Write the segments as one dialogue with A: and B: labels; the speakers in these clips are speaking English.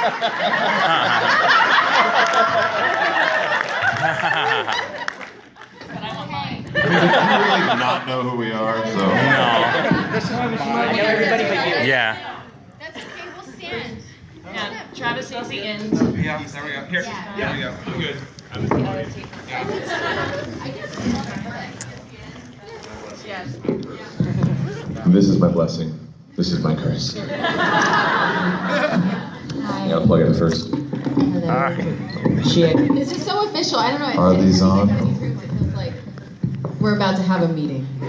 A: You really not know who we are, so.
B: No.
C: I know everybody but you.
B: Yeah.
D: That's okay, we'll stand.
C: Yeah, Travis is the end.
E: Yeah, there we go. Here, there we go. I'm good.
C: Yes.
A: This is my blessing. This is my curse.
F: Hi.
A: I gotta plug it first.
F: Shit. This is so official. I don't know.
A: Are these on?
F: It feels like we're about to have a meeting. I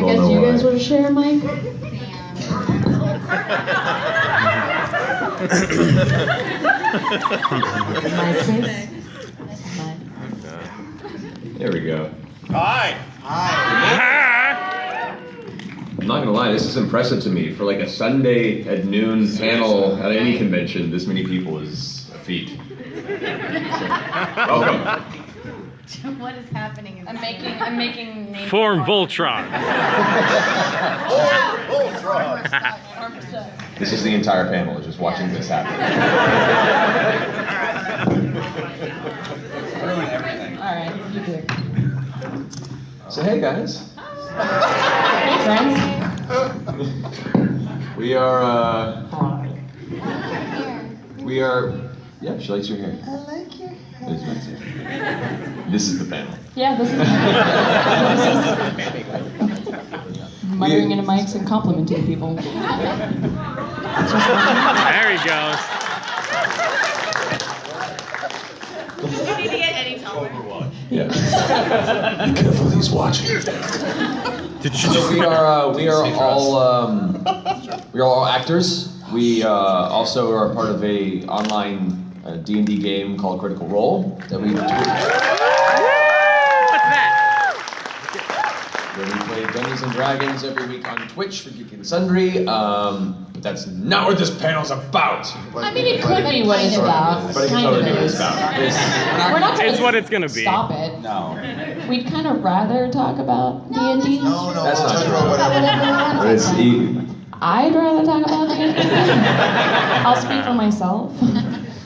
F: guess you guys want to share a mic?
A: There we go.
E: Hi.
A: I'm not gonna lie, this is impressive to me. For like a Sunday at noon panel at any convention, this many people is a feat. Welcome.
D: What is happening?
C: I'm making name.
B: Form Voltron.
A: This is the entire panel, just watching this happen.
E: Ruin everything.
F: All right, you do.
A: So hey guys.
F: Hey friends.
A: We are yeah, she likes your hair. I like your hair. This is the panel.
F: Yeah, this is. Muttering into mics and complimenting people.
B: There he goes.
D: You need to get any taller.
A: Yeah. Be careful, he's watching. So we are all actors. We also are part of a online D&D game called Critical Role that we
B: What's that?
A: where we play Dungeons and Dragons every week on Twitch for Geek and Sundry. But that's not what this panel's about.
F: I mean, it could be what it's about.
A: But it can totally be what it's about.
F: We're not
B: It's what it's gonna be.
F: Stop it.
E: No.
F: We'd kind of rather talk about D&D.
E: No,
A: That's not true.
D: Whatever.
A: It's
F: I'd rather talk about D&D. I'll speak for myself.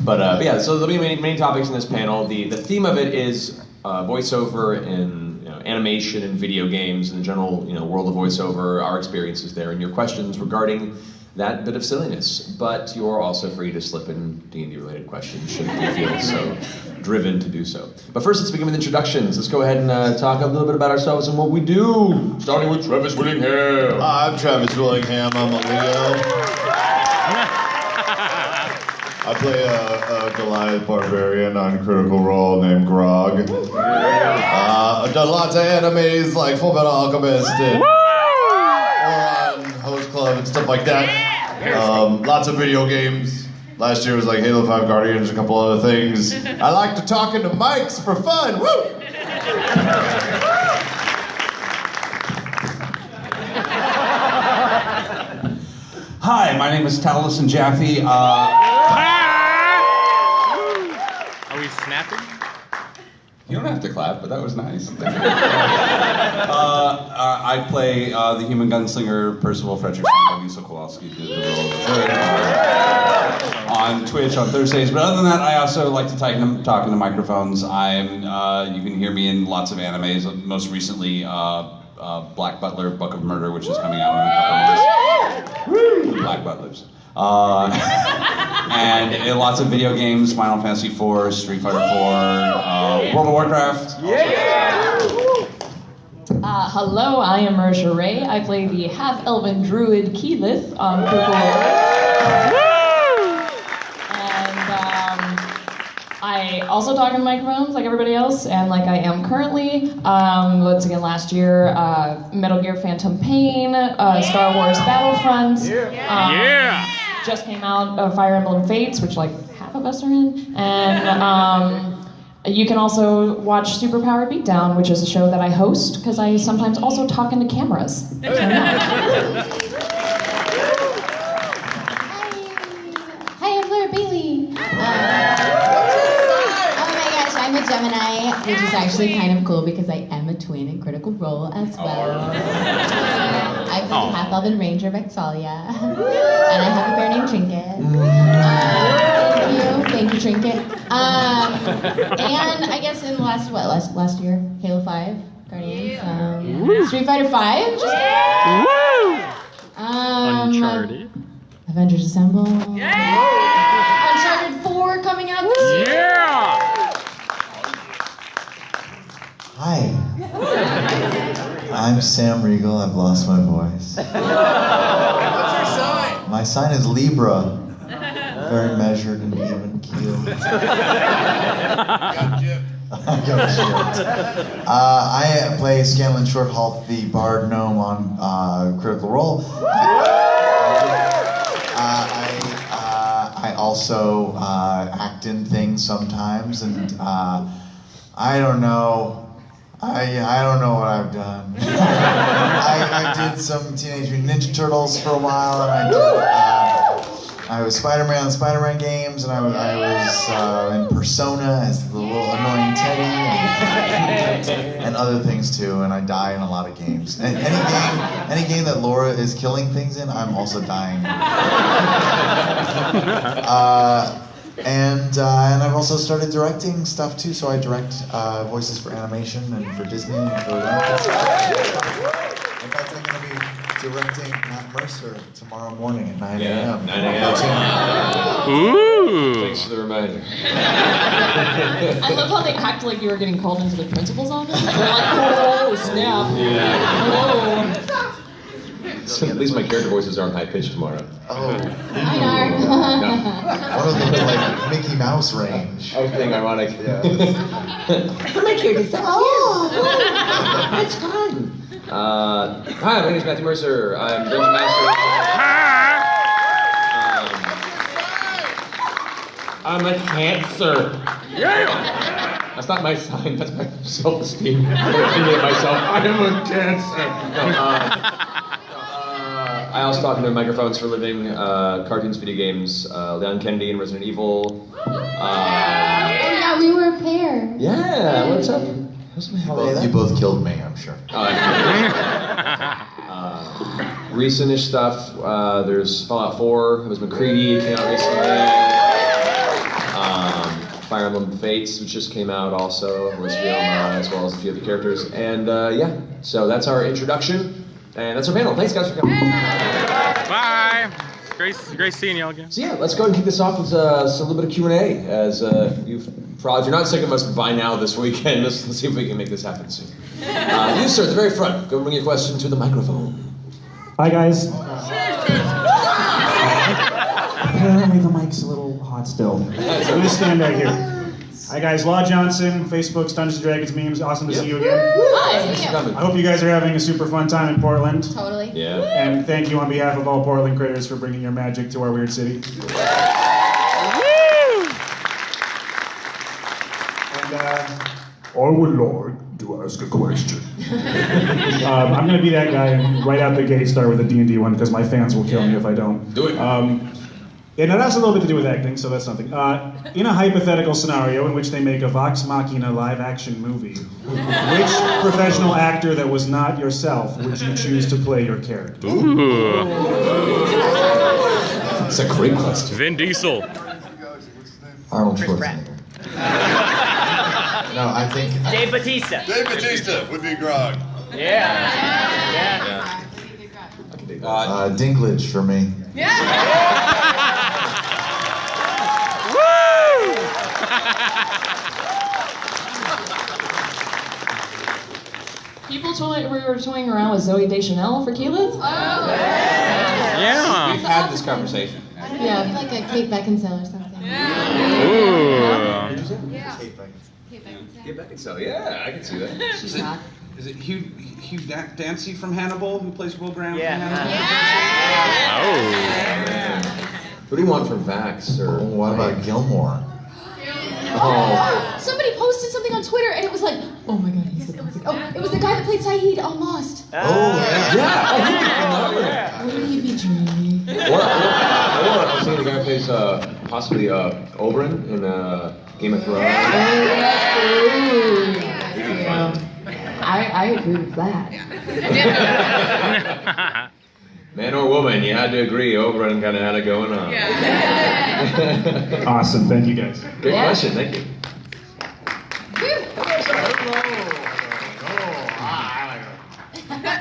A: But yeah, so there'll be many topics in this panel. The theme of it is voiceover in animation and video games and the general world of voiceover, our experiences there, and your questions regarding that bit of silliness. But you're also free to slip in D&D related questions should you feel so driven to do so. But first, let's begin with introductions. Let's go ahead and talk a little bit about ourselves and what we do. Starting with Travis Willingham.
G: Hi, I'm Travis Willingham. I'm a Leo. I play a Goliath barbarian on Critical Role named Grog. I've done lots of animes like Full Metal Alchemist and on Host Club and stuff like that. Lots of video games. Last year was like Halo 5 Guardians, a couple other things. I like to talk into mics for fun. Woo!
E: Hi, my name is Taliesin Jaffe.
B: Are we snapping?
E: You don't have to clap, but that was nice. I play the human gunslinger Percival Frederickson. W. Sokolowski did the role on Twitch on Thursdays. But other than that, I also like to talk into microphones. You can hear me in lots of animes. Most recently, Black Butler, Book of Murder, which is coming out in a couple of months. Black Butlers. And in lots of video games, Final Fantasy IV, Street Fighter IV, World of Warcraft.
F: Hello, I am Marisha Ray. I play the half-elven druid Keyleth on Critical Role. And I also talk in microphones like everybody else, and like I am currently. Once again, last year, Metal Gear Phantom Pain, Star Wars Battlefront. Just came out of Fire Emblem Fates, which like half of us are in. And you can also watch Superpowered Beatdown, which is a show that I host, because I sometimes also talk into cameras.
D: Hi, I'm Laura Bailey. Oh my gosh, I'm a Gemini, which is actually kind of cool because I am a twin in Critical Role as well. I half-elven ranger Vexalia. And I have a bear named Trinket. Thank you, Trinket. And I guess in the last year, Halo 5, Guardians, Street Fighter 5, just
B: Uncharted.
D: Avengers Assemble. Uncharted 4 coming out this year.
B: Yeah!
G: Hi. I'm Sam Riegel. I've lost my voice.
H: What's your sign?
G: My sign is Libra. Very measured and even keeled. I play Scanlan Shorthalt, the Bard Gnome on Critical Role. I also act in things sometimes, and I don't know. I don't know what I've done. I did some Teenage Mutant Ninja Turtles for a while, and I was Spider-Man on the Spider-Man games, and I was in Persona as the little annoying Teddy, and other things too. And I die in a lot of games. And any game that Laura is killing things in, I'm also dying. And I've also started directing stuff too, so I direct voices for animation and for Disney and for Olympics. In fact, I'm going to be directing Matt Mercer tomorrow morning at 9 a.m.
A: 9 a.m.
B: Ooh!
A: Thanks for the reminder.
F: I love how they act like you were getting called into the principal's office. They're like, oh, snap.
A: Yeah. So at least my character voices aren't high pitched tomorrow.
G: Oh.
D: Hi, Nar.
G: One of them is like Mickey Mouse range.
A: I was being ironic.
G: Yeah.
A: My character's that's fun. Hi, my name is Matthew Mercer. I'm Dungeon Master. I'm a cancer. Yeah. That's not my sign. That's my self-esteem. I'm myself. I am a cancer. I also talk into microphones for a living. Cartoons, video games. Leon Kennedy in Resident Evil.
D: Yeah, we were a pair.
A: Yeah. What's up?
G: You both killed me, I'm sure.
A: Recent-ish stuff. There's Fallout 4. It was McCready. It came out recently. Fire Emblem Fates, which just came out also. Was as well as a few other characters. And yeah, so that's our introduction. And that's our panel. Thanks, guys, for coming.
B: Bye! Great seeing y'all again.
A: So yeah, let's go ahead and kick this off with a little bit of Q&A. As if you're not sick of us by now this weekend, let's see if we can make this happen soon. You, sir, at the very front, go bring your question to the microphone.
I: Hi, guys. Apparently the mic's a little hot still. So I'm going to stand back here. Hi, guys. Law Johnson, Facebook's Dungeons & Dragons memes. Awesome to see you again.
D: Hi.
I: I hope you guys are having a super fun time in Portland.
D: Totally.
A: Yeah.
I: And thank you on behalf of all Portland critters for bringing your magic to our weird city. And I would like to ask a question. I'm going to be that guy and right out the gate start with a D&D one because my fans will kill me if I don't.
A: Do it.
I: And that has a little bit to do with acting, so that's something. In a hypothetical scenario in which they make a Vox Machina live-action movie, which professional actor that was not yourself would you choose to play your character?
B: Ooh.
A: That's a great question.
B: Vin Diesel.
G: Arnold Schwarzenegger. No, I think...
H: Dave Bautista.
J: Dave Bautista would be Grog.
H: Yeah.
A: I can take that.
G: Dinklage for me.
F: People we were toying around with Zooey Deschanel for Keyleth.
B: Yeah.
E: We've had this conversation.
D: Yeah, like a Kate Beckinsale or something.
B: Ooh.
A: Get back so yeah, I can see that.
F: She's not.
E: Is it Hugh Dancy from Hannibal, who plays Will Graham
H: Yeah.
E: from Hannibal?
B: Oh.
A: What do you want from Vax or
G: What about Gilmore?
A: Oh.
D: Somebody posted something on Twitter and it was like, oh my god, he's the perfect. Oh, it was the guy that played Saeed on Lost.
A: Yeah.
D: Wouldn't he be dreamy?
A: Or I was thinking the guy who plays possibly Oberyn in Game of Thrones.
F: I agree with that.
A: Man or woman, you had to agree. Oberon kind of had it going on.
C: Yeah.
I: Awesome, thank you guys.
A: Great question, thank you.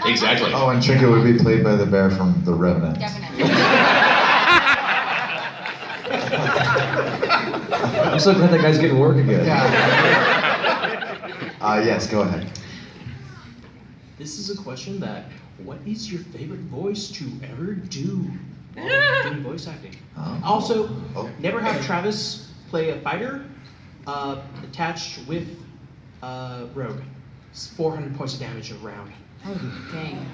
A: Exactly.
K: Oh, and Trinket would be played by the bear from The Revenant.
C: Definitely.
A: I'm so glad that guy's getting work again.
K: Yes, go ahead.
H: This is a question that, what is your favorite voice to ever do while doing voice acting? Also, never have Travis play a fighter attached with Rogue. It's 400 points of damage a round.
C: Oh, dang.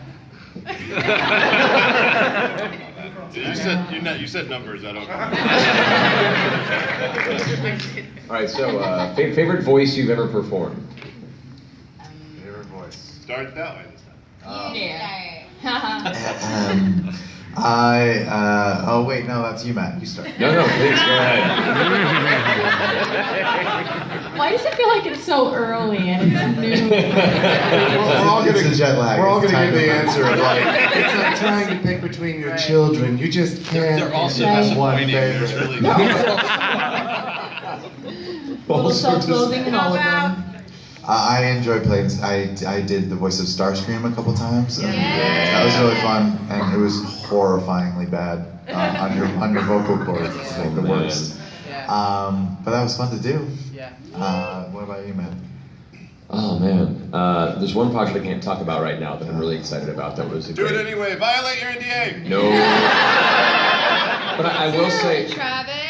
J: You said numbers. I don't know.
A: All right, so favorite voice you've ever performed?
K: Favorite voice.
J: Start that way this time.
K: Oh wait, no, that's you, Matt. You start.
A: No, please, go ahead.
F: Why does it feel like it's so early and it's new?
K: We're all gonna jet lag.
J: We're all
K: It's
J: gonna
K: time
J: give the
K: to-
J: answer of like.
K: It's like trying to pick between your children. You just can't.
J: They're also
K: have one
J: disappointing. There's
K: favorite.
J: really
F: Little self-loathing and all of them.
K: I enjoy playing. I did the voice of Starscream a couple times. And that was really fun, and it was horrifyingly bad on your vocal cords. It's like the worst. But that was fun to do. What about you, man?
A: Oh man, there's one project I can't talk about right now that I'm really excited about. That was a
J: Do
A: great...
J: it anyway. Violate your NDA.
A: No. But I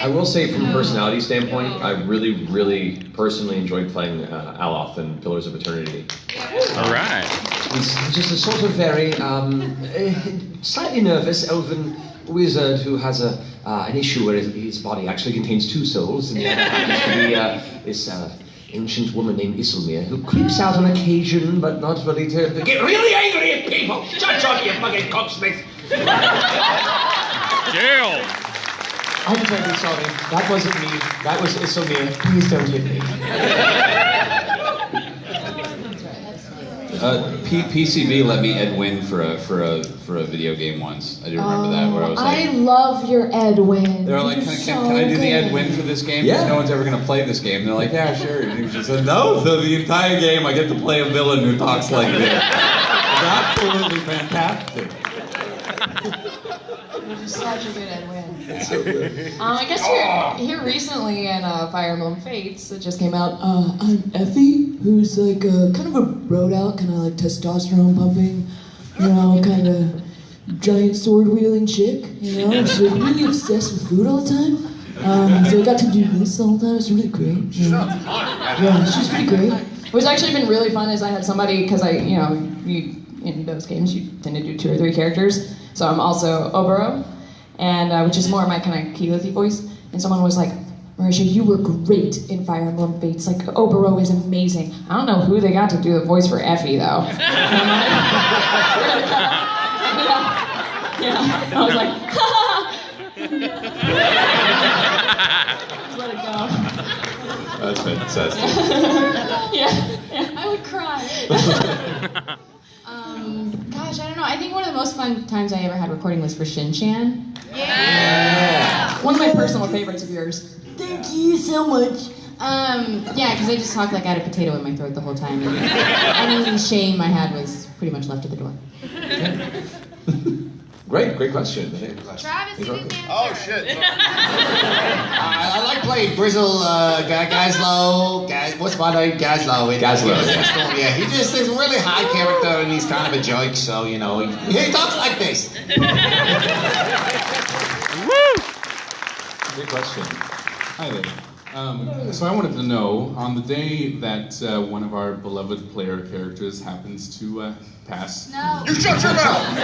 A: will say from a personality standpoint, I really personally enjoyed playing Aloth in Pillars of Eternity.
B: All right.
A: He's just a sort of very slightly nervous elven wizard who has an issue where his body actually contains two souls, and that happens to be this ancient woman named Isilmir who creeps out on occasion, but not really to get really angry at people. Shut up, you fucking cocksmith!
B: Jail.
A: I'm very sorry. That wasn't me. That was Isilmir. Please don't hit me.
E: PCB let me Ed win for a video game once. I do remember that where I was like,
F: I love your Edwin.
E: they were like, can I do the Ed win for this game? Because no one's ever gonna play this game. And they're like, yeah, sure. And he just said, no, so the entire game I get to play a villain who talks like this. It's absolutely fantastic.
F: You're such a good Edwin.
A: It's so good.
F: I guess here recently in Fire Emblem Fates that just came out, I'm Effie, who's like kind of a rode out, kind of like testosterone pumping, you know, kind of giant sword wielding chick, you know, she's really obsessed with food all the time. So I got to do this all the time. It's really great. You know. Yeah, she's pretty great. What's actually been really fun is I had somebody, because in those games you tend to do 2 or 3 characters, so I'm also Obero, and which is more my kind of Keylothy voice. And someone was like, Marisha, you were great in Fire Emblem Fates. Like, Obero is amazing. I don't know who they got to do the voice for Effie, though. And I'm like, yeah. I was like, let it go.
A: That's fantastic.
F: Yeah.
D: I would cry. Gosh, I don't know. I think one of the most fun times I ever had recording was for Shin-Chan.
A: Yeah.
F: One of my personal favorites of yours.
D: Thank you so much. Yeah, because I just talked like I had a potato in my throat the whole time. And any shame I had was pretty much left at the door.
A: Great question.
C: Travis, you didn't answer.
J: Oh shit.
L: I like playing Grizzle, Gazlow. What's my name? Gazlow.
A: Gazlow.
L: Yeah, he just is a really high character and he's kind of a joke, so, you know, he talks like this.
A: Good question.
M: Hi there. So I wanted to know, on the day that one of our beloved player characters happens to pass,
C: No.
J: You shut your mouth.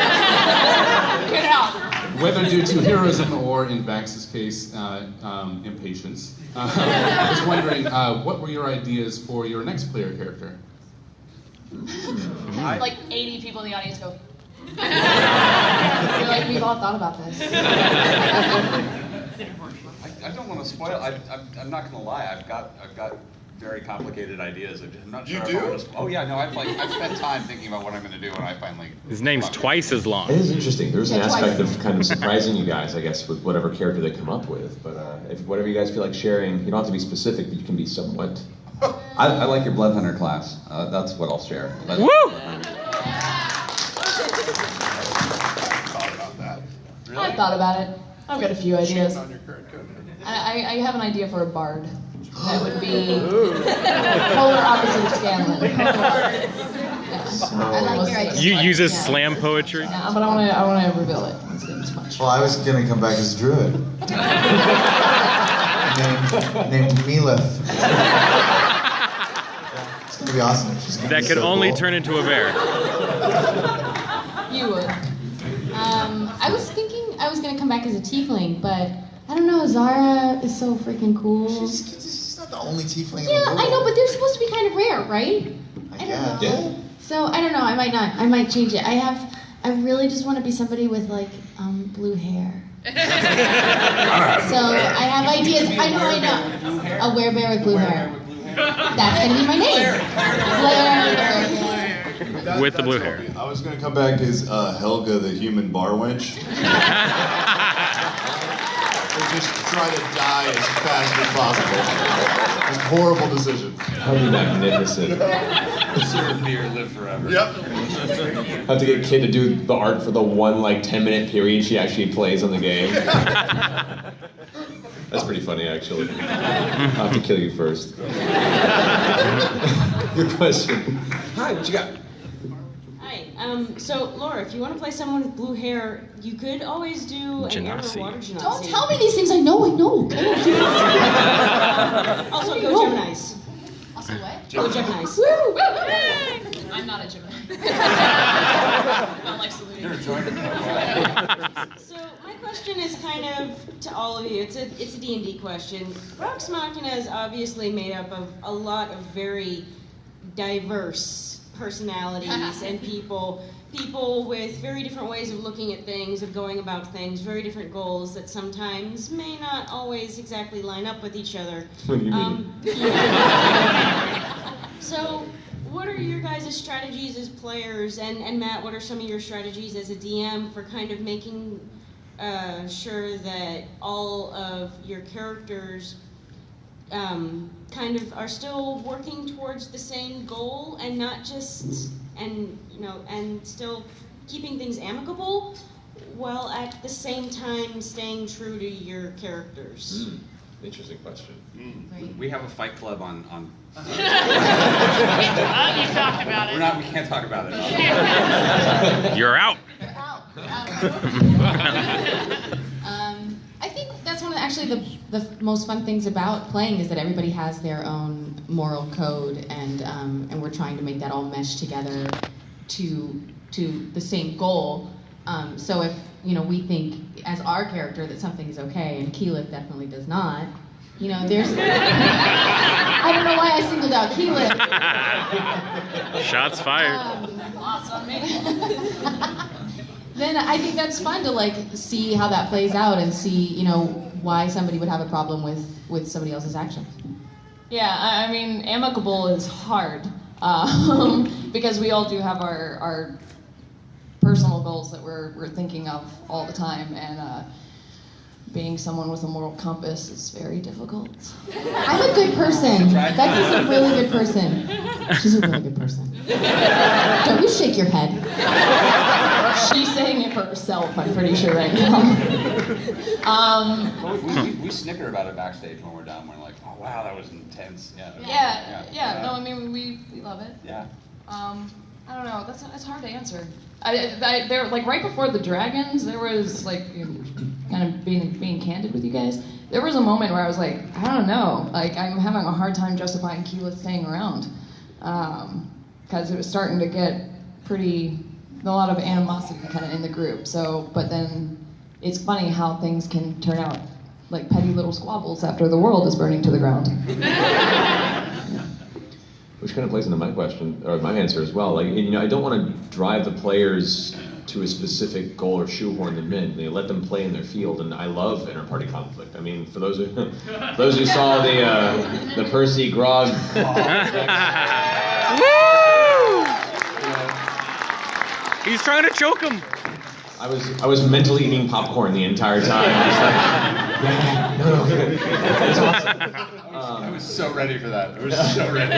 C: Get out.
M: whether due to heroism or, in Bax's case, impatience, I was wondering, what were your ideas for your next player character?
F: Like 80 people in the audience go. You're like, we've all thought about this.
E: I don't want to spoil. I'm not going to lie. I've got very complicated ideas. I'm not
J: You
E: sure.
J: do?
E: If I wanna oh yeah, no. I've spent time thinking about what I'm going to do, and I finally.
B: His name's twice as long.
A: It is interesting. There's an
D: Yeah,
A: aspect
D: twice.
A: of kind of surprising you guys, I guess, with whatever character they come up with. But if whatever you guys feel like sharing, you don't have to be specific, but you can be somewhat.
E: I like your Blood Hunter class. That's what I'll share.
B: Woo!
J: Thought about that.
F: I've thought about it. I've got a few ideas.
J: On your current code.
F: I have an idea for a bard. That would be polar opposite of Scanlan.
D: I like your idea.
B: You uses slam poetry.
F: Yeah, but I want to reveal it. Let's get this much.
K: Well, I was gonna come back as a druid. named Melith. It's gonna be awesome. She's gonna
B: That
K: be
B: could
K: so
B: only
K: cool.
B: turn into a bear.
F: You would.
D: I was thinking I was gonna come back as a tiefling, but I don't know. Zara is so freaking cool.
K: She's not the only tiefling in the
D: Yeah,
K: world.
D: I know, but they're supposed to be kind of rare, right? I don't know.
A: Yeah.
D: So I don't know. I might not. I might change it. I really just want to be somebody with like blue hair. So I have ideas. I know. A werebear with blue hair. That's gonna be my name. Blair.
B: With the blue hair.
G: I was gonna come back as Helga, the human bar wench. And just try to die as fast as possible. Just horrible decisions.
A: That'd be magnificent.
E: Serve beer, live forever.
G: Yep.
A: Have to get a kid to do the art for the one 10-minute period she actually plays on the game. That's pretty funny, actually. I'll have to kill you first. Your question. Hi, what you got?
N: Hi. So Laura, if you want to play someone with blue hair, you could always do an air or
B: Genasi.
N: water genasi.
D: Don't tell me these things. I know.
N: Also, go Geminis.
D: Also what?
N: Go Geminis.
D: Woo!
F: I'm not a Gemini. Unlike saluting.
E: You're enjoying it.
N: So my question is kind of to all of you. It's a D&D question. Vox Machina is obviously made up of a lot of very diverse personalities and people with very different ways of looking at things, of going about things, very different goals that sometimes may not always exactly line up with each other.
A: What do you mean?
N: So, what are your guys' strategies as players, and Matt, what are some of your strategies as a DM for kind of making sure that all of your characters kind of are still working towards the same goal and not just, and still keeping things amicable, while at the same time staying true to your characters?
A: Interesting question.
E: We have a fight club on.
C: You talked about it.
E: We can't talk about it.
B: You're out.
D: I think that's one of the most fun things about playing is that everybody has their own moral code, and we're trying to make that all mesh together to the same goal. So if we think as our character that something is okay, and Keyleth definitely does not, there's I don't know why I singled out Keyleth.
B: Shots fired.
D: Then I think that's fun to see how that plays out and see why somebody would have a problem with somebody else's actions.
F: Yeah, I mean, amicable is hard because we all do have our personal goals that we're thinking of all the time, and being someone with a moral compass is very difficult.
D: I'm a good person. Becky's a really good person. She's a really good person. Don't you shake your head.
F: She's saying it for herself, I'm pretty sure right now.
E: We snicker about it backstage when we're done. We're like, oh wow, that was intense.
F: Yeah. No, I mean we love it.
E: Yeah.
F: I don't know. It's hard to answer. There, right before the dragons, there was kind of being candid with you guys. There was a moment where I was like, I don't know. I'm having a hard time justifying Keyleth staying around because it was starting to get a lot of animosity kind of in the group. So, but then it's funny how things can turn out like petty little squabbles after the world is burning to the ground.
A: Which kind of plays into my question, or my answer as well. I don't want to drive the players to a specific goal or shoehorn them in. They let them play in their field, and I love inter-party conflict. I mean, for those who saw the Percy Grog.
B: He's trying to choke him.
A: I was mentally eating popcorn the entire time. I was like, It's awesome.
J: I was so ready for that. I was so ready.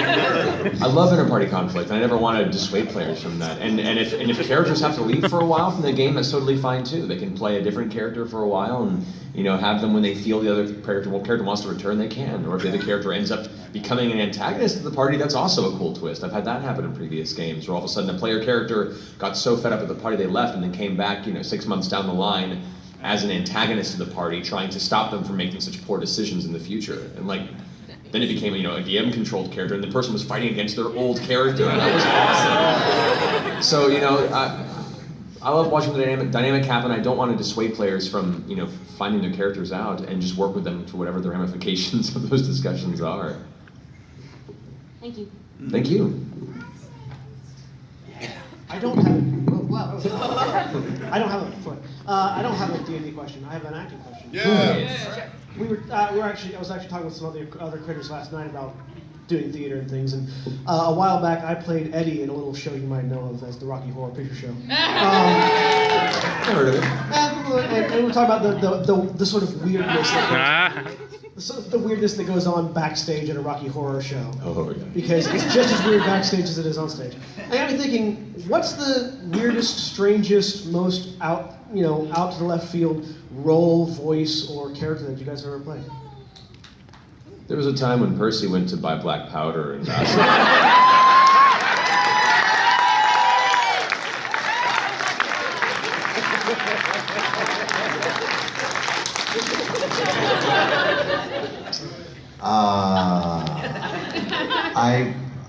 A: I love inter-party conflict. I never want to dissuade players from that. And if characters have to leave for a while from the game, that's totally fine too. They can play a different character for a while, and have them when they feel the other character wants to return, they can. Or if the other character ends up becoming an antagonist of the party, that's also a cool twist. I've had that happen in previous games, where all of a sudden a player character got so fed up with the party they left, and then came back, 6 months down the line as an antagonist of the party, trying to stop them from making such poor decisions in the future. And then it became a DM-controlled character, and the person was fighting against their old character, and that was awesome. So I love watching the dynamic happen. I don't want to dissuade players from finding their characters out, and just work with them to whatever the ramifications of those discussions are.
N: Thank you.
A: Thank you.
O: I don't have a D&D question. I have an acting question.
J: Yeah.
O: I was actually talking with some other critters last night about doing theater and things, and a while back I played Eddie in a little show you might know of as the Rocky Horror Picture Show.
A: I've heard of it.
O: And we were talking about the sort of weirdness. The weirdness that goes on backstage at a Rocky Horror show.
A: Oh, yeah.
O: Because it's just as weird backstage as it is on stage. And I got me thinking, what's the weirdest, strangest, most out to the left field role, voice, or character that you guys have ever played?
A: There was a time when Percy went to buy black powder and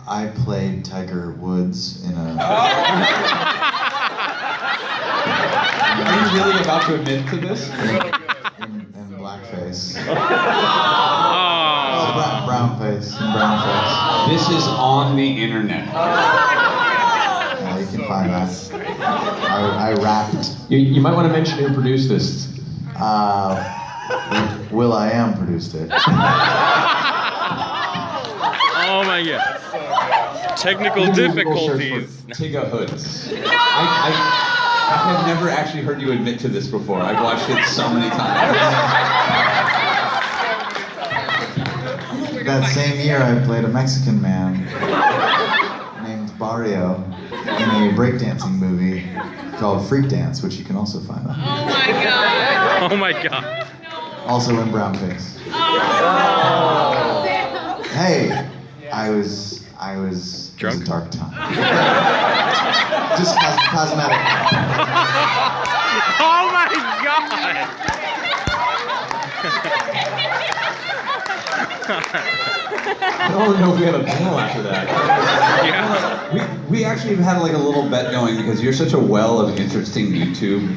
K: I played Tiger Woods in a.
E: Are you really about to admit to this?
K: In blackface. Brownface.
E: This is on the internet.
K: Yeah, you can find that. I rapped.
A: You might want to mention who produced this.
K: Will.i.am produced it.
B: Oh my god. Technical difficulties.
A: Tiga Hoods.
E: I have never actually heard you admit to this before. I've watched it so many times.
K: That same year, I played a Mexican man named Barrio in a breakdancing movie called Freak Dance, which you can also find on.
C: Oh my god.
B: Oh my god.
K: Also in brownface. Hey, I was
B: drunk.
K: It was a dark time. Just cosmetic.
B: Oh my god.
A: I don't know if we have a panel after that.
E: Yeah. We actually have had like a little bet going because you're such a well of interesting YouTube.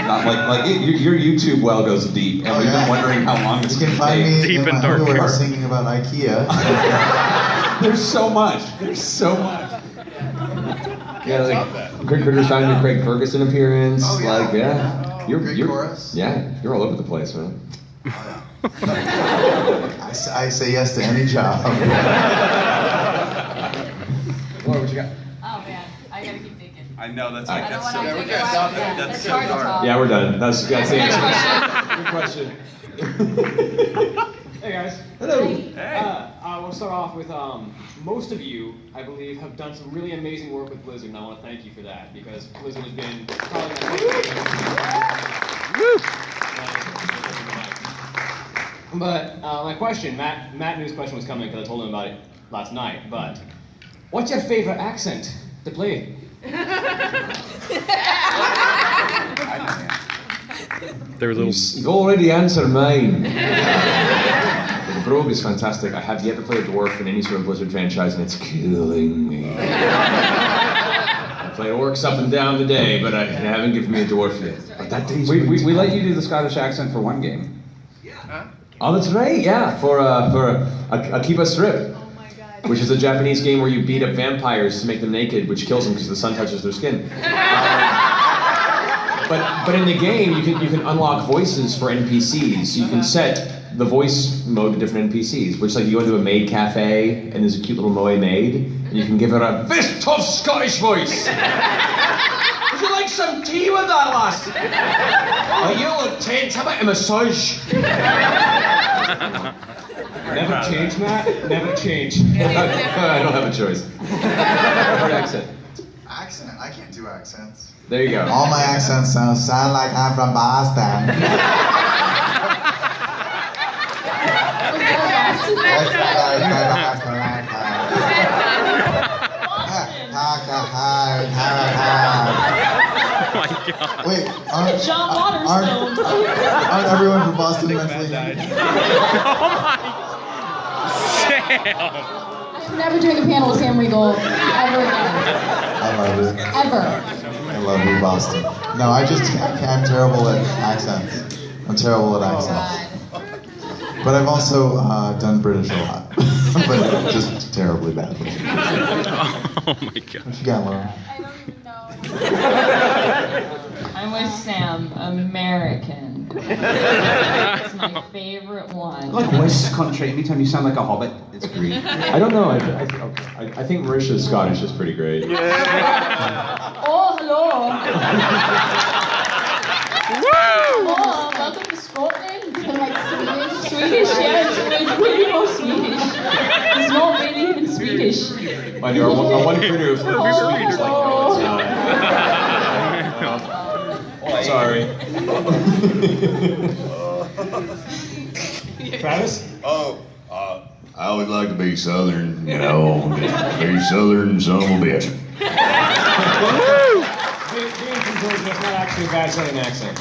E: Not like your YouTube well goes deep, and we've been wondering how long it's
K: You can find me
B: Deep
K: in
B: and
K: my
B: dark.
K: underwear singing about IKEA.
E: There's so much. There's so much.
A: Yeah, Critters found your Craig Ferguson appearance.
K: Oh, yeah.
A: You're
K: chorus.
A: Yeah, you're all over the place, man.
K: I say yes to any job.
A: Laura, what you got?
C: Oh man, I gotta keep thinking.
E: I know that's
C: I don't
E: that's
C: want
E: so.
C: to
J: we
C: take
J: can't
C: a
J: stop
C: while.
J: it.
C: Yeah,
J: That's
C: it's
J: so
C: hard to
J: dark.
C: talk.
A: Yeah, we're done. That's the answer. Good question.
P: Hey guys.
A: Hello.
P: I want to start off with most of you, I believe, have done some really amazing work with Blizzard, and I want to thank you for that because Blizzard has been probably But my question, Matt knew his question was coming because I told him about it last night. But what's your favorite accent to play?
B: There was a little.
A: You've already answered mine. The Brogue is fantastic. I have yet to play a dwarf in any sort of Blizzard franchise, and it's killing me. I play orcs up and down the day, but I haven't given me a dwarf yet. But that day's
E: We let you do the Scottish accent for one game.
A: Oh, that's right. Yeah, for a keep a strip.
C: Oh my god.
A: which is a Japanese game where you beat up vampires to make them naked, which kills them because the sun touches their skin. But in the game, you can unlock voices for NPCs. You can set the voice mode to different NPCs, which like you go to a maid cafe and there's a cute little moe maid, and you can give her a this tough Scottish voice. Would you like some tea with that, lass? Oh, you look tense. How about a massage?
P: Never change, Matt. Never change.
A: I don't have a choice. What accent?
K: Accent? I can't do accents.
A: There you go.
K: All my accents sound like I'm from Boston.
B: Oh my god.
K: Wait,
F: John Waterstone.
K: aren't everyone from Boston mentally?
B: Sam.
D: I'm never doing a panel with Sam Riegel ever again.
K: I love it.
D: Ever.
K: I love you, Boston. No, I'm terrible at accents. I'm terrible at accents. But I've also done British a lot. But just terribly badly.
B: Oh my god.
K: What you got, Laura?
F: I'm with Sam, American. That's my favorite one.
L: Like West Country, anytime you sound like a hobbit, it's great.
A: I don't know. I think Marisha's Scottish is pretty great.
F: Oh, hello. Oh, welcome to Scotland. I'm like Swedish, yeah, it's really not Swedish. It's not really even Swedish.
A: On one critter who's Swedish, like, no, it's not. Sorry.
I: Travis?
G: Oh, I would like to be Southern, you know, be Southern son of a bitch.
P: Being from Georgia, that's not actually a bad Southern accent.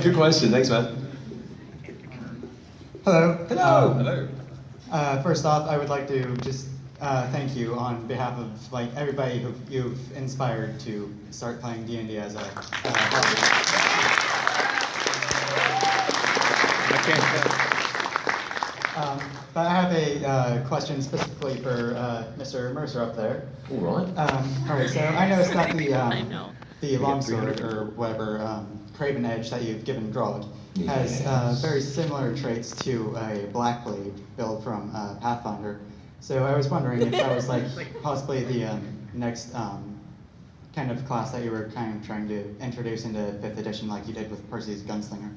A: Good question. Thanks, man.
Q: Hello.
A: Hello.
Q: First off, I would like to just thank you on behalf of like everybody who you've inspired to start playing D&D as a hobby. But I have a question specifically for Mr. Mercer up there.
A: All right.
Q: All right. So I noticed that the longsword or whatever Craven Edge that you've given Grog has very similar traits to a Blackblade build from Pathfinder. So I was wondering if that was like possibly the next kind of class that you were kind of trying to introduce into 5th edition, like you did with Percy's Gunslinger.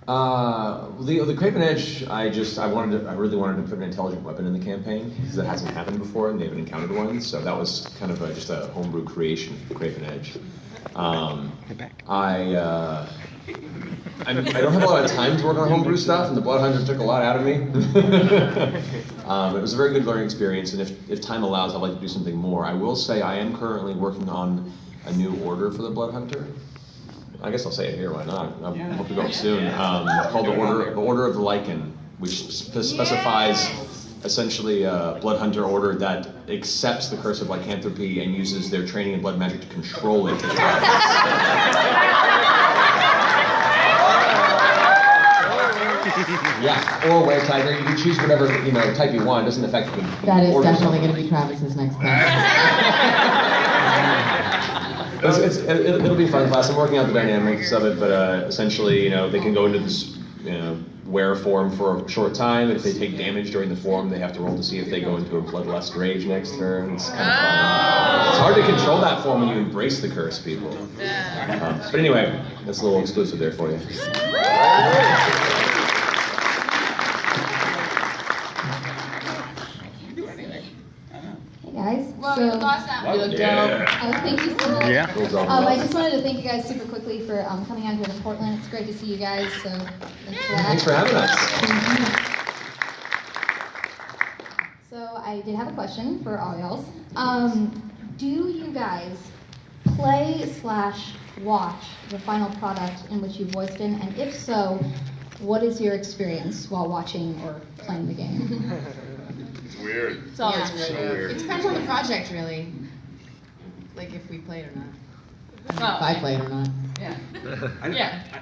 A: The Craven Edge, I really wanted to put an intelligent weapon in the campaign because it hasn't happened before and they haven't encountered one. So that was kind of just a homebrew creation for Craven Edge. I don't have a lot of time to work on homebrew stuff, and the Bloodhunter took a lot out of me. It was a very good learning experience, and if time allows, I'd like to do something more. I will say I am currently working on a new order for the Bloodhunter. I guess I'll say it here, why not? I hope to go up soon. Called the Order of the Lycan, which specifies essentially a Bloodhunter order that accepts the curse of lycanthropy and uses their training in blood magic to control it. Yeah, or Wave Tiger. You can choose whatever type you want. It doesn't affect the
D: That is
A: order.
D: definitely going to be Travis's next thing.
A: It'll be a fun class. I'm working out the dynamics of it, but essentially, they can go into this, wear form for a short time, and if they take damage during the form, they have to roll to see if they go into a bloodlust rage next turn. It's kind of fun. It's hard to control that form when you embrace the curse, people. But anyway, that's a little exclusive there for you.
R: Hey guys.
C: Well,
R: so,
C: you look awesome.
R: You look
A: Yeah.
R: dope. Thank you so much.
A: Yeah.
R: I just wanted to thank you guys super quickly for coming out here to Portland. It's great to see you guys. So thanks for that.
A: Thanks for having us.
R: So I did have a question for all y'all. Do you guys play/watch the final product in which you voiced in? And if so, what is your experience while watching or playing the game?
G: It's weird.
C: It's always
G: So weird.
C: It depends on the project, really. Like if we played or not.
D: If I play it or not.
C: Yeah.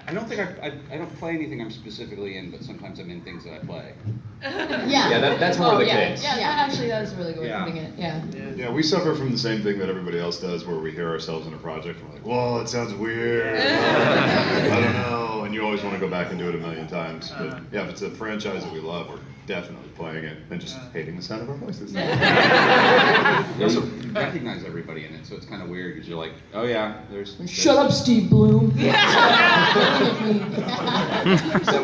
M: I don't think I don't play anything I'm specifically in, but sometimes I'm in things that I play.
A: Yeah, that's more the case.
F: Yeah, actually, that was a really good way of putting it. Yeah.
J: Yeah, we suffer from the same thing that everybody else does, where we hear ourselves in a project and we're like, whoa, it sounds weird. I don't know. And you always want to go back and do it a million times. But yeah, if it's a franchise that we love, we're definitely playing it and just hating the sound of our voices.
M: You also recognize everybody in it, so it's kind of weird because you're like, oh yeah, there's.
F: Shut up, Steve Bloom.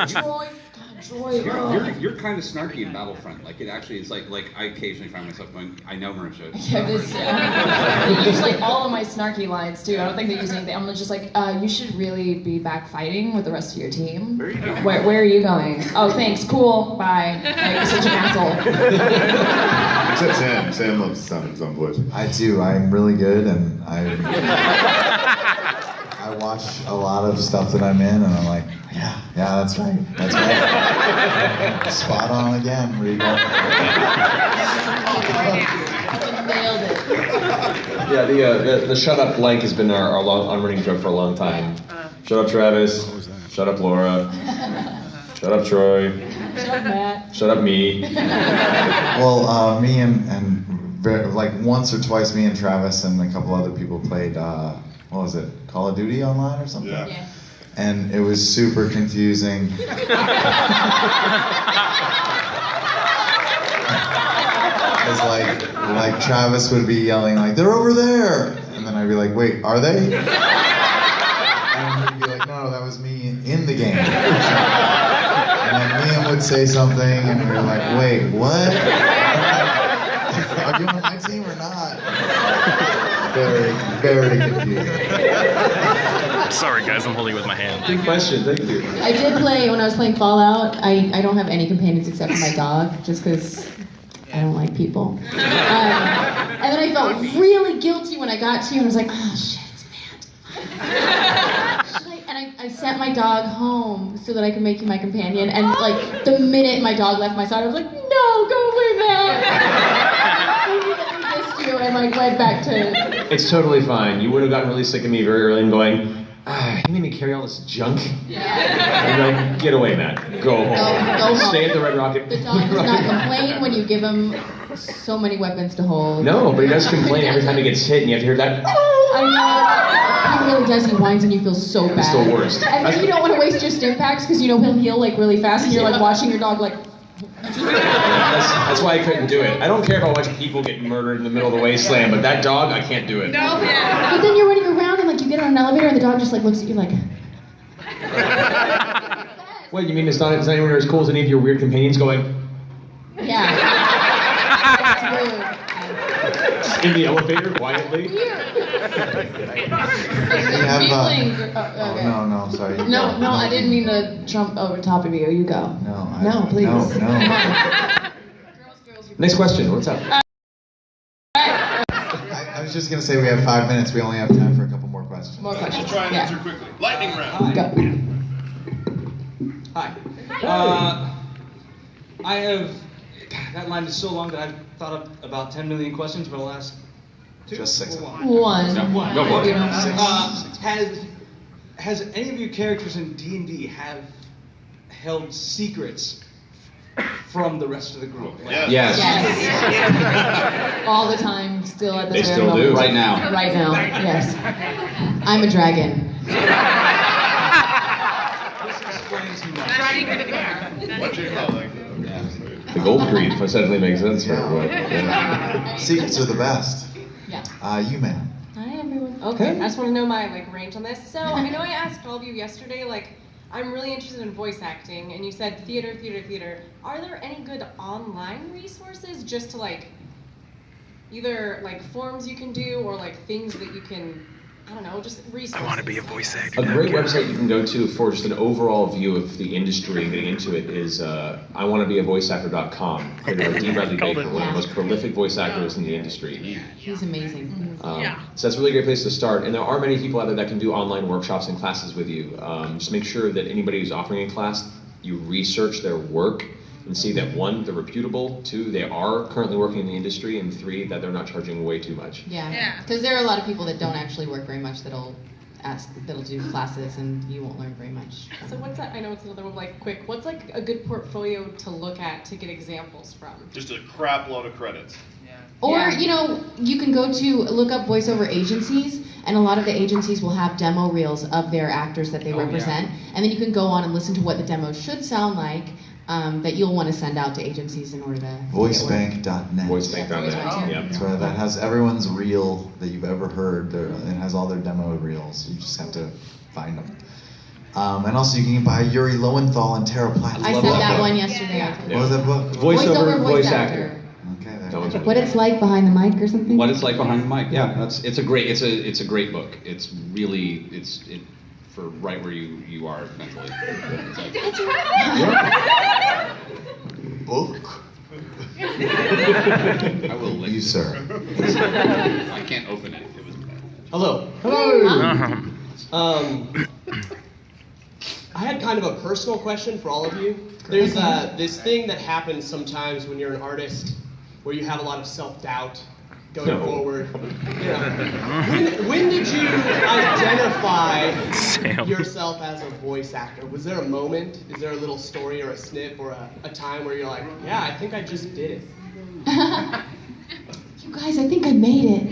M: Troy.
F: Troy.
M: You're kind of snarky in Battlefront. Like it actually is like I occasionally find myself going, I know Marisha.
F: They use like all of my snarky lines too. I don't think they use anything. I'm just like, you should really be back fighting with the rest of your team.
J: Where are you going?
F: Where are you going? Oh, thanks. Cool. Bye. Like, you're such an asshole.
J: Except Sam. Sam loves the sound of his own voice.
K: I do. I'm really good, and I watch a lot of stuff that I'm in, and I'm like, yeah, that's right. Spot on again, Riegel.
D: Nailed it.
A: Yeah, the shut up blank has been our running joke for a long time. Shut up, Travis. Shut up, Laura. Shut up, Troy.
F: Shut up, Matt.
A: Shut up, me.
K: Well, me and like once or twice, me and Travis and a couple other people played, what was it, Call of Duty online or something?
J: Yeah.
K: And it was super confusing. It's like Travis would be yelling like, they're over there! And then I'd be like, wait, are they? And he'd be like, no, that was me in the game. And then Liam would say something, and we were like, wait, what? Are you on my team or not? Very, very confusing.
B: Sorry, guys, I'm holding it with my hand.
A: Good question, thank you.
D: I did play, when I was playing Fallout, I don't have any companions except for my dog, just because I don't like people. And then I felt really guilty when I got to you, and I was like, oh shit, it's Matt. And I sent my dog home so that I could make you my companion, and like, the minute my dog left my side, I was like, no, go away, Matt. I missed you, and like went back to...
A: It's totally fine. You would have gotten really sick of me very early and going, you made me carry all this junk? Yeah. And you're like, get away, Matt. Go home.
D: Go
A: Stay
D: home.
A: at the Red Rocket.
D: The dog does not complain when you give him so many weapons to hold.
A: No, but he does complain every time he gets hit, and you have to hear that.
D: I know. He really does. He whines and you feel so bad.
A: It's the worst.
D: And then you don't want to waste your stim packs because you know he'll heal like really fast and you're like watching your dog like...
A: That's why I couldn't do it. I don't care if I watch people get murdered in the middle of the wasteland, but that dog, I can't do it.
D: No, yeah. But then you're running around and like you get on an elevator and the dog just like looks at you like...
A: What, you mean it's not anywhere as cool as any of your weird companions going...
D: Yeah. That's rude.
A: In the elevator, quietly?
K: We have, no, sorry.
F: No, I didn't mean to jump over top of you. You go.
K: No,
F: please.
K: No.
A: Next question, what's up?
K: I was just going to say we have 5 minutes. We only have time for a couple more questions.
F: More questions.
J: Try and answer quickly. Lightning round.
F: Go.
S: Hi. I have... That line is so long that I've thought of about 10 million questions, but I'll ask two.
K: Just 6.
F: One.
S: Go for it.
K: Six.
S: Has any of your characters in D&D have held secrets from the rest of the group?
A: Yes.
F: All the time, still at the
A: They
F: very
A: still
F: moment.
A: do.
M: Right now.
F: Right now, yes.
D: I'm a dragon.
S: This explains much.
J: What's your calling?
A: The Gold Creed suddenly makes sense for everyone. Yeah.
K: Secrets are the best.
D: Yeah.
K: You, man.
F: Hi, everyone.
C: Okay, I just want to know my range on this. So I know I asked all of you yesterday, I'm really interested in voice acting, and you said theater. Are there any good online resources just to either forms you can do or things that you can, I don't know, just resources?
B: I want to be a voice actor.
A: A great website you can go to for just an overall view of the industry and getting into it is iwannabeavoiceactor.com, created by D. Bradley Baker, one of the most prolific voice actors in the industry.
D: He's amazing.
A: So that's a really great place to start. And there are many people out there that can do online workshops and classes with you. Just make sure that anybody who's offering a class, you research their work and see that one, they're reputable, two, they are currently working in the industry, and three, that they're not charging way too much.
D: Yeah, because there are a lot of people that don't actually work very much that'll do classes, and you won't learn very much.
C: So what's that? I know it's another one, like quick. What's like a good portfolio to look at to get examples from?
J: Just a crap load of credits.
D: Or, you know, you can go to look up voiceover agencies, and a lot of the agencies will have demo reels of their actors that they represent, and then you can go on and listen to what the demo should sound like, that you'll want to send out to agencies in order to
K: Voicebank.net.
A: Voicebank.net.
K: Yeah. That's where that has everyone's reel that you've ever heard. It has all their demo reels. You just have to find them. And also, you can buy Yuri Lowenthal and Tara Platt.
D: I sent that one yesterday.
K: What was that book?
T: Voiceover, voice actor.
K: Okay,
D: What it's like behind the mic or something?
E: What it's like behind the mic. Yeah, it's a great book. It's really for right where you are mentally.
K: Book.
E: I will lick
K: you, sir.
E: I can't open it. It was bad.
U: Hello. I had kind of a personal question for all of you. There's this thing that happens sometimes when you're an artist, where you have a lot of self-doubt going forward. You know, when did you identify yourself as a voice actor? Was there a moment? Is there a little story or a snip or a time where you're like, yeah, I think I just did it?
D: You guys, I think I made it.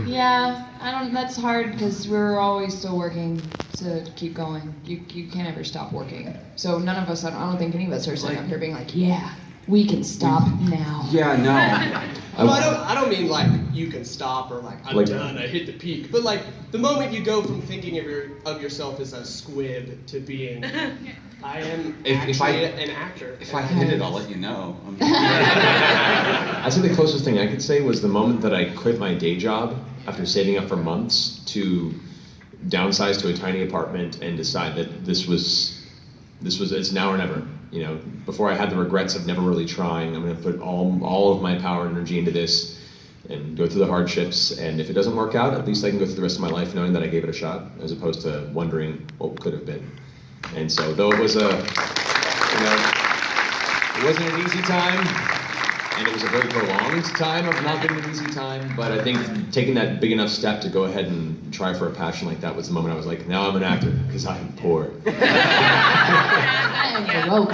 F: Yeah, that's hard because we're always still working to keep going. You can't ever stop working. So none of us, I don't think any of us are sitting up here being like, yeah, we can stop now.
T: Yeah, no.
U: Well, I don't mean like you can stop or like I'm done, I hit the peak, but like the moment you go from thinking of yourself as a squib to being, I am actually an actor.
E: If I hit it, I'll let you know.
A: I think the closest thing I could say was the moment that I quit my day job after saving up for months to downsize to a tiny apartment and decide that this was it's now or never. You know, before I had the regrets of never really trying, I'm going to put all of my power and energy into this and go through the hardships. And if it doesn't work out, at least I can go through the rest of my life knowing that I gave it a shot, as opposed to wondering what could have been. And so, though it was it wasn't an easy time, and it was a very prolonged time of not being an easy time, but I think taking that big enough step to go ahead and try for a passion like that was the moment I was like, now I'm an actor, because I am poor.
D: I am broke.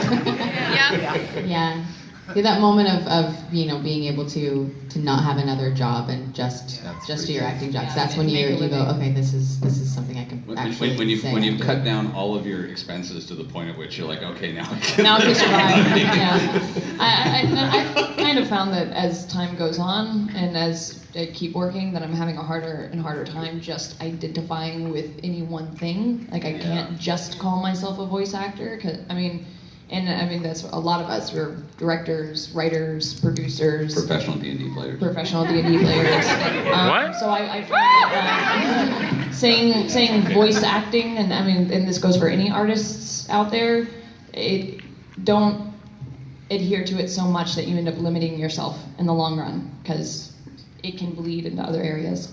D: Yeah. That moment of being able to not have another job and just do your acting jobs. That's when you go, okay, this is something I can actually
E: when you've
D: say.
E: cut down all of your expenses to the point at which you're like, okay, now I can
F: survive. Yeah. I've kind of found that as time goes on and as I keep working, that I'm having a harder and harder time just identifying with any one thing. Like I can't just call myself a voice actor, that's a lot of us. We're directors, writers, producers,
E: professional D&D players.
F: What? So I find that saying voice acting, and this goes for any artists out there, don't adhere to it so much that you end up limiting yourself in the long run, because it can bleed into other areas.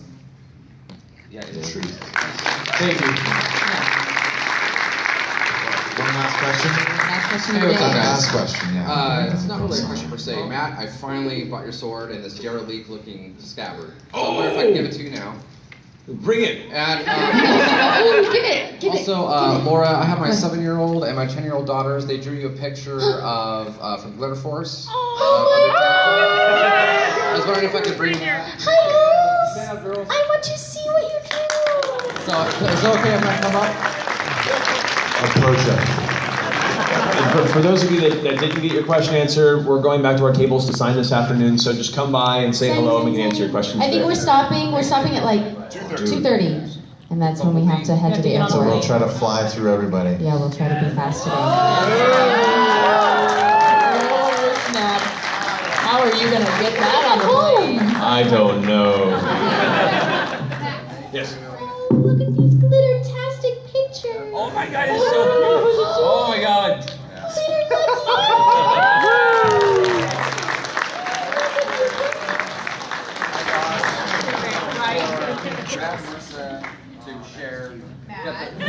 E: Yeah, it's true.
U: Thank you.
K: One last question.
D: Hey,
T: what's up, guys?
K: Last question, yeah.
T: It's not really a question per se. Matt, I finally bought your sword in this derelict looking scabbard. So I wonder if I can give it to you now.
A: Bring it!
T: And
D: give
T: also, Laura, I have my 7-year-old and my 10-year-old daughters. They drew you a picture of from Glitter Force. I was wondering if I could bring that.
D: Hi, girls. I want to see what you drew.
T: So, is it okay if I come up?
K: Approach it.
A: And for those of you that didn't get your question answered, we're going back to our tables to sign this afternoon, so just come by and say hello and we can answer your questions
D: I think
A: there.
D: we're stopping at like 2:30, and that's when we have to head to the airport.
K: So we'll try to fly through everybody.
D: Yeah, we'll try to be fast today.
F: Snap. How are you going to get that on the plane?
A: I don't know. Yes.
D: Look at these glitter-tastic pictures.
T: Oh my god, it's so cute. Oh my god. to share.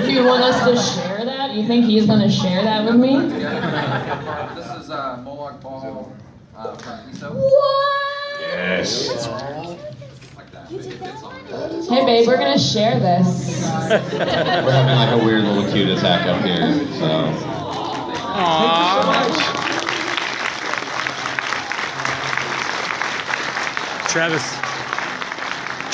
F: Do you want us to share that? You think he's going to share that with me?
T: This is Moloch Ball from ESO.
F: What?
A: Yes.
F: Hey babe, we're going to share this.
E: We're having like a weird little cute attack up here, so.
A: Aww.
B: Travis.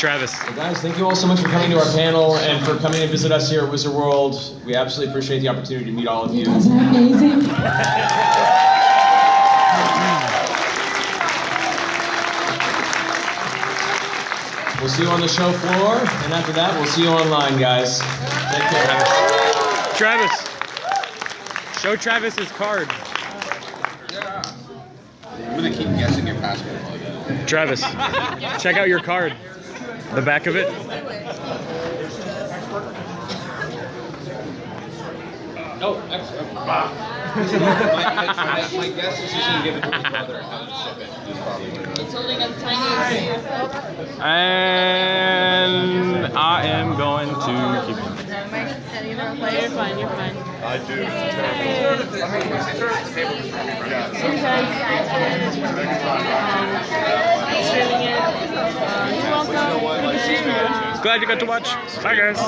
A: Well, guys, thank you all so much for coming to our panel and for coming to visit us here at Wizard World. We absolutely appreciate the opportunity to meet all of you.
F: You guys are amazing.
A: We'll see you on the show floor, and after that, we'll see you online, guys. Take care.
B: Travis. Show Travis his card.
M: I'm gonna keep guessing your password.
B: Travis, check out your card. The back of it.
T: Oh, excellent. My guess is he's gonna give it to his brother and have him ship it. He's probably what it is.
F: It's holding a tiny.
B: And I am going to keep it.
C: You're fine, you're fine.
J: I do.
B: Glad you got to watch. Bye, guys.